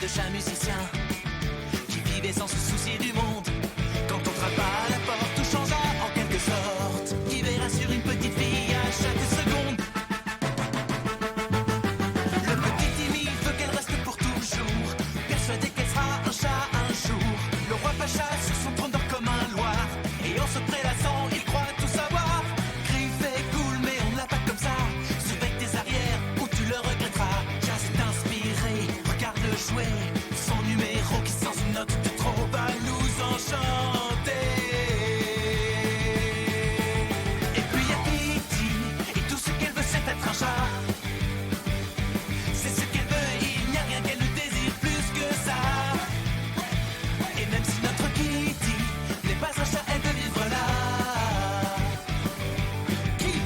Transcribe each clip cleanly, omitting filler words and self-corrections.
de chat musicien qui vivait sans se soucier du monde. Quand on frappa à la porte, tout changea en quelque sorte. Hiver assure une petite fille à chaque seconde. Le petit timide veut qu'elle reste pour toujours, persuadé qu'elle sera un chat un jour. Le roi Pacha sur son trône dort comme un loir, et en se prélassant, il croit tout savoir. Crie fait cool, mais on ne l'a pas comme ça. Surveille tes arrières ou tu le regretteras. Just inspiré, regarde le jouet. Son numéro qui sans une note de trop va nous enchanter. Et puis y a Kitty, et tout ce qu'elle veut c'est être un chat. C'est ce qu'elle veut, il n'y a rien qu'elle ne désire plus que ça. Et même si notre Kitty n'est pas un chat, elle veut vivre là. Kitty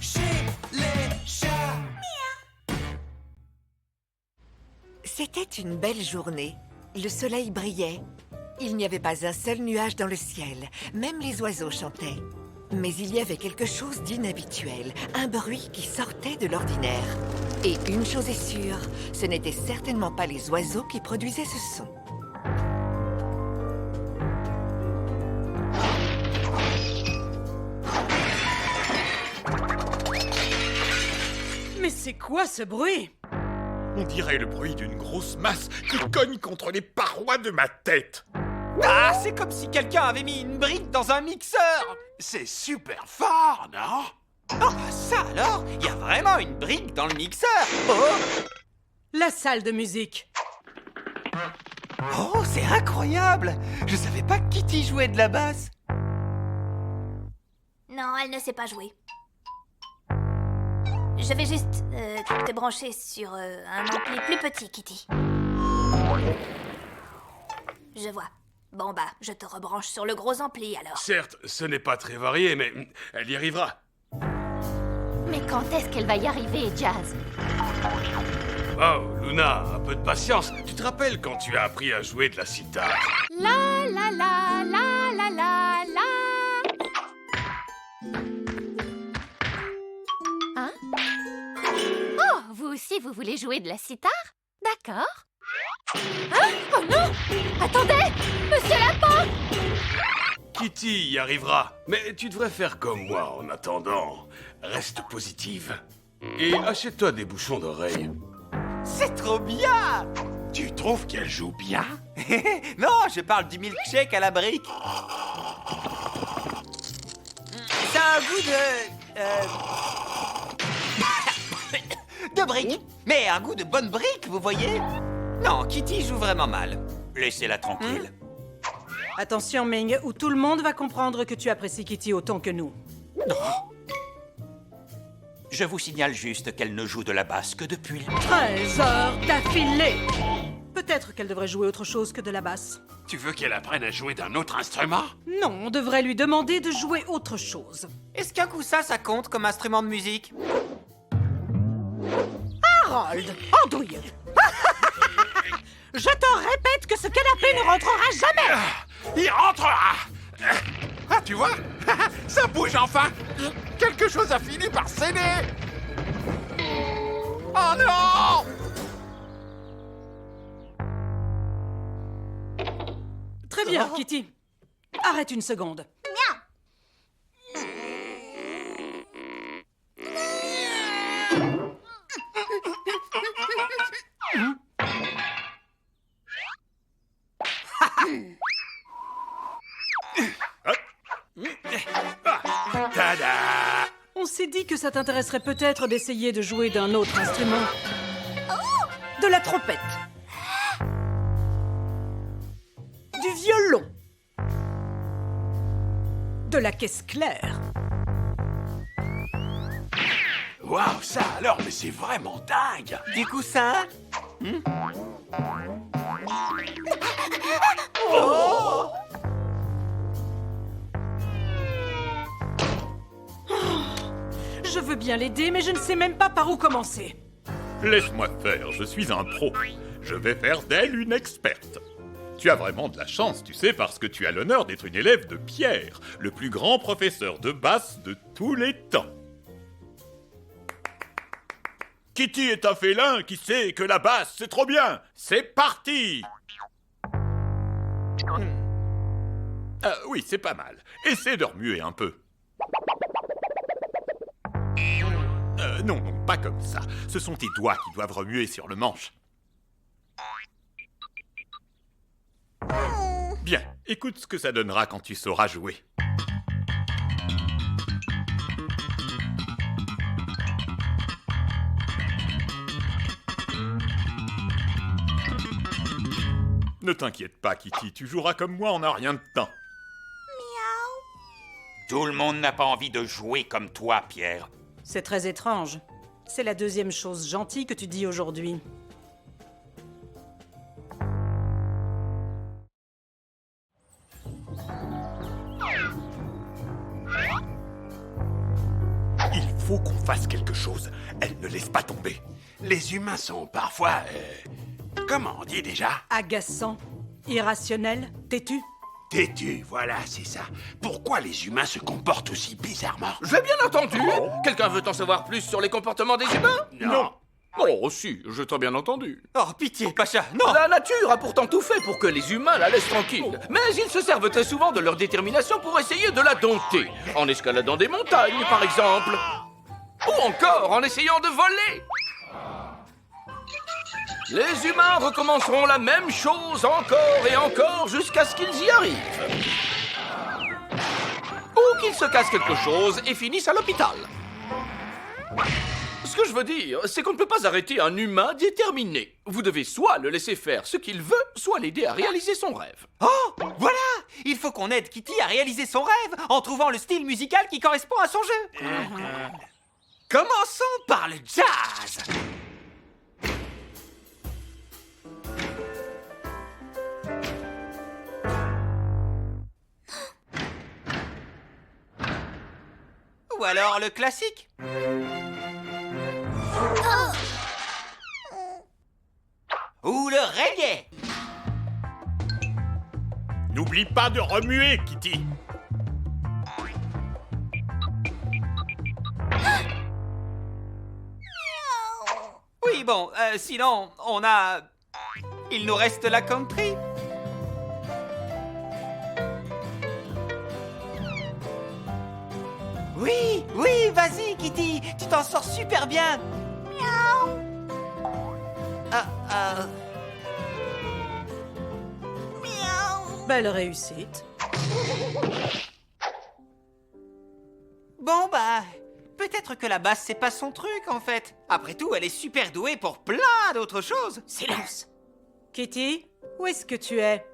chez les chats. C'était une belle journée. Le soleil brillait. Il n'y avait pas un seul nuage dans le ciel. Même les oiseaux chantaient. Mais il y avait quelque chose d'inhabituel. Un bruit qui sortait de l'ordinaire. Et une chose est sûre, ce n'étaient certainement pas les oiseaux qui produisaient ce son. Mais c'est quoi ce bruit? On dirait le bruit d'une grosse masse qui cogne contre les parois de ma tête. Ah, c'est comme si quelqu'un avait mis une brique dans un mixeur. C'est super fort, non? Oh, ça alors? Il y a vraiment une brique dans le mixeur. Oh, La salle de musique. oh, c'est incroyable. Je savais pas que Kitty jouait de la basse. Non, elle ne sait pas jouer. Je vais juste te brancher sur un ampli plus petit, Kitty. Je vois. Bon bah, je te rebranche sur le gros ampli alors. Certes, ce n'est pas très varié, mais elle y arrivera. Mais quand est-ce qu'elle va y arriver, Jazz? Oh, Luna, un peu de patience. Tu te rappelles quand tu as appris à jouer de la sitar? La la la la la la la. Hein? Oh, vous aussi, vous voulez jouer de la sitar? D'accord. Hein? Oh non! Attendez! Monsieur Lapin! Kitty y arrivera. Mais tu devrais faire comme moi en attendant. Reste positive. Et achète-toi des bouchons d'oreilles. C'est trop bien. Tu trouves qu'elle joue bien? Non, je parle du milkshake à la brique. Ça a un goût de brique. Mais un goût de bonne brique, vous voyez? Non, Kitty joue vraiment mal. Laissez-la tranquille. Attention, Ming, ou tout le monde va comprendre que tu apprécies Kitty autant que nous. Je vous signale juste qu'elle ne joue de la basse que depuis... 13 heures d'affilée! Peut-être qu'elle devrait jouer autre chose que de la basse. Tu veux qu'elle apprenne à jouer d'un autre instrument? Non, on devrait lui demander de jouer autre chose. Est-ce qu'un coussin, ça compte comme instrument de musique? Harold, andouille! Je te répète que ce canapé ne rentrera jamais! Il rentrera! Ah, tu vois? Ça bouge enfin! Quelque chose a fini par céder! Oh non! Très bien, Kitty. Arrête une seconde. Tada! On s'est dit que ça t'intéresserait peut-être d'essayer de jouer d'un autre instrument. De la trompette. Du violon. De la caisse claire. Waouh, ça alors, mais c'est vraiment dingue! Du coussin? Je veux bien l'aider, mais je ne sais même pas par où commencer. Laisse-moi faire, je suis un pro. Je vais faire d'elle une experte. Tu as vraiment de la chance, tu sais, parce que tu as l'honneur d'être une élève de Pierre, le plus grand professeur de basse de tous les temps. Kitty est un félin qui sait que la basse, c'est trop bien. C'est parti. Oui, c'est pas mal. Essaie de remuer un peu. Non, pas comme ça. Ce sont tes doigts qui doivent remuer sur le manche. Bien, écoute ce que ça donnera quand tu sauras jouer. Ne t'inquiète pas, Kitty, tu joueras comme moi en un rien de temps. Tout le monde n'a pas envie de jouer comme toi, Pierre. C'est très étrange. C'est la deuxième chose gentille que tu dis aujourd'hui. Il faut qu'on fasse quelque chose. Elle ne laisse pas tomber. Les humains sont parfois... comment on dit déjà? Agaçant, irrationnel, têtu. Têtu, voilà, c'est ça. Pourquoi les humains se comportent aussi bizarrement? J'ai bien entendu. Quelqu'un veut en savoir plus sur les comportements des humains? Non. Oh, si, je t'ai bien entendu. Oh, pitié, Pacha, non! La nature a pourtant tout fait pour que les humains la laissent tranquille. Mais ils se servent très souvent de leur détermination pour essayer de la dompter. En escaladant des montagnes, par exemple. Ou encore en essayant de voler. Les humains recommenceront la même chose encore et encore jusqu'à ce qu'ils y arrivent. Ou qu'ils se cassent quelque chose et finissent à l'hôpital. Ce que je veux dire, c'est qu'on ne peut pas arrêter un humain déterminé. Vous devez soit le laisser faire ce qu'il veut, soit l'aider à réaliser son rêve. Oh, voilà! Il faut qu'on aide Kitty à réaliser son rêve en trouvant le style musical qui correspond à son jeu. Commençons par le jazz. Ou alors le classique. Ou le reggae. N'oublie pas de remuer, Kitty. Oui, bon, sinon, on a... Il nous reste la country. Oui, oui, vas-y, Kitty, tu t'en sors super bien. Miaou. Miaou. Belle réussite. Bon, bah, peut-être que la basse, c'est pas son truc, en fait. Après tout, elle est super douée pour plein d'autres choses. Silence. Kitty, où est-ce que tu es?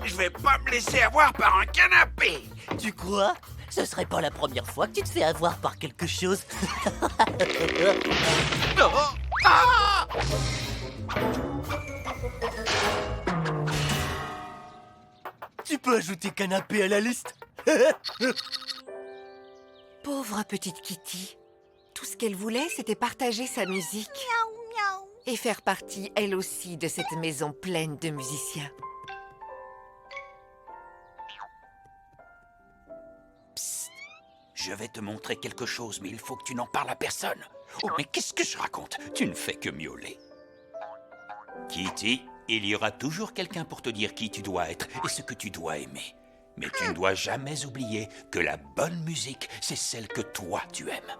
Je vais pas me laisser avoir par un canapé. Tu crois? Ce serait pas la première fois que tu te fais avoir par quelque chose. Tu peux ajouter canapé à la liste. Pauvre petite Kitty. Tout ce qu'elle voulait, c'était partager sa musique. Et faire partie, elle aussi, de cette maison pleine de musiciens. Psst. Je vais te montrer quelque chose, mais il faut que tu n'en parles à personne. Oh, mais qu'est-ce que je raconte? Tu ne fais que miauler. Kitty, il y aura toujours quelqu'un pour te dire qui tu dois être et ce que tu dois aimer. Mais tu ne dois jamais oublier que la bonne musique, c'est celle que toi tu aimes.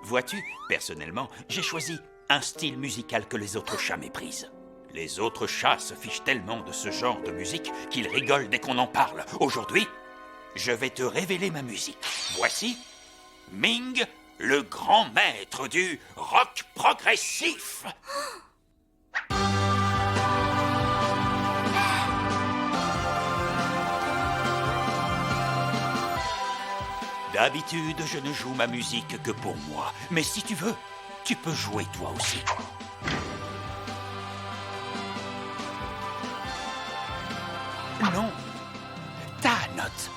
Vois-tu, personnellement, j'ai choisi un style musical que les autres chats méprisent. Les autres chats se fichent tellement de ce genre de musique qu'ils rigolent dès qu'on en parle. Aujourd'hui, je vais te révéler ma musique. Voici Ming, le grand maître du rock progressif. D'habitude, je ne joue ma musique que pour moi. Mais si tu veux, tu peux jouer toi aussi. Non, ta note.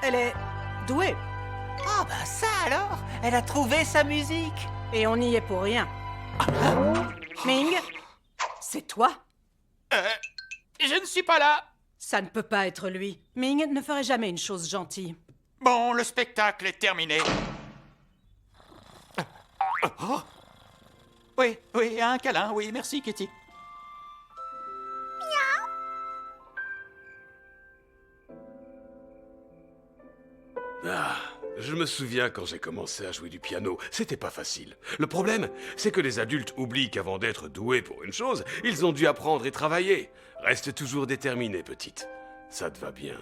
Elle est douée. Ah bah ça alors, elle a trouvé sa musique. Et on n'y est pour rien. Ming, c'est toi? Je ne suis pas là. Ça ne peut pas être lui. Ming ne ferait jamais une chose gentille. Bon, le spectacle est terminé. Oh. Oui, oui, un câlin, oui, merci Kitty. Ah, je me souviens quand j'ai commencé à jouer du piano, c'était pas facile. Le problème, c'est que les adultes oublient qu'avant d'être doués pour une chose, ils ont dû apprendre et travailler. Reste toujours déterminée, petite. Ça te va bien.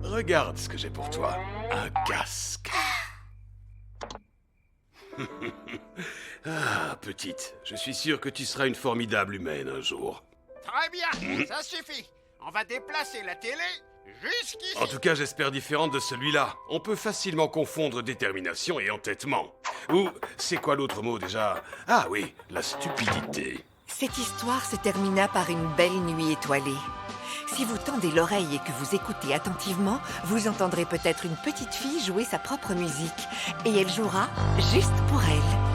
Regarde ce que j'ai pour toi. Un casque. Ah, petite, je suis sûr que tu seras une formidable humaine un jour. Très bien, ça suffit. On va déplacer la télé jusqu'ici. En tout cas, j'espère différente de celui-là. On peut facilement confondre détermination et entêtement. Ou, c'est quoi l'autre mot déjà? Ah oui, la stupidité. Cette histoire se termina par une belle nuit étoilée. Si vous tendez l'oreille et que vous écoutez attentivement, vous entendrez peut-être une petite fille jouer sa propre musique. Et elle jouera juste pour elle.